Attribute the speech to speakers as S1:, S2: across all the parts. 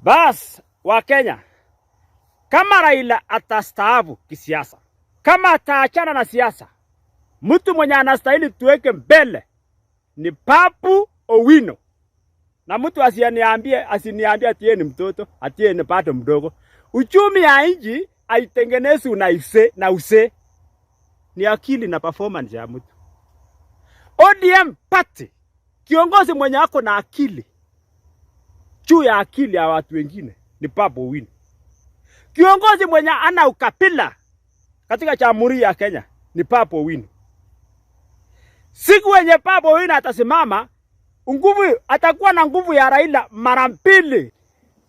S1: Bas wa Kenya, kama Raila atastaafu kisiasa, kama ataachana na siasa, mtu mwenye anastahili tuweke mbele ni Babu Owino. Na mtu asiniambie ati ni mtoto, ati ni bado mdogo. Uchumi ya nchi haitengenezwi na use. Ni akili na performance ya mtu. ODM party, kiongozi mwenye ako na akili juu ya akili ya watu wengine ni Babu Owino. Kiongozi mwenye ana ukabila katika Jamhuri ya Kenya ni Babu Owino. Siku wenye Babu Owino atasimama, atakuwa na nguvu ya Raila mara mbili.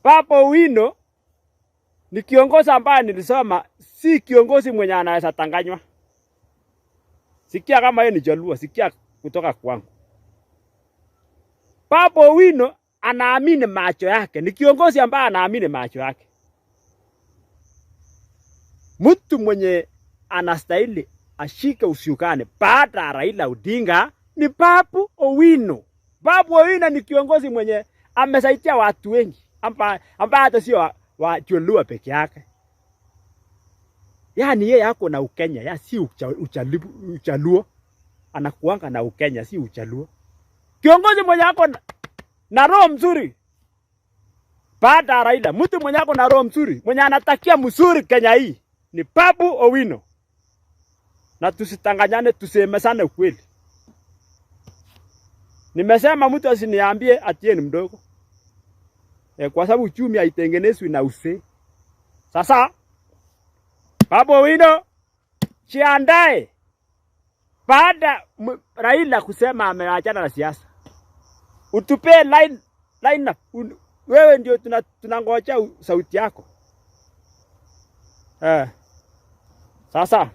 S1: Babu Owino ni kiongozi ambaye nilisema si kiongozi mwenye anaweza tanganywa. Sikia kama yeye ni Jaluo, sikia kutoka kwangu. Babu Owino anaamini macho yake, ni kiongozi ambaye anaamini macho yake. Mtu mwenye anastahili ashike usukani baada ya Raila Odinga ni Babu Owino. Babu Owino ni kiongozi mwenye amesaidia watu wengi, ambaye hata sio wa Jaluo peke yake. Yaani yeye yako na Ukenya, ya si Uchaluo. Anakuanga na Ukenya, si Uchaluo. Kiongozi mwenye yako na roho mzuri baada ya Raila, mtu mwenye yako na roho mzuri, mwenye anatakia mzuri Kenya hii ni Babu Owino. Na tusitanganyane, tusemesane ukweli. Nimesema mtu asiniambie ati ni mdogo. Kwa sababu uchumi haitengenezwi na use. Sasa Babu Owino jiandae baada Raila kusema ameachana na siasa. Utupe line up. Wewe ndio tunangoja sauti yako. Sasa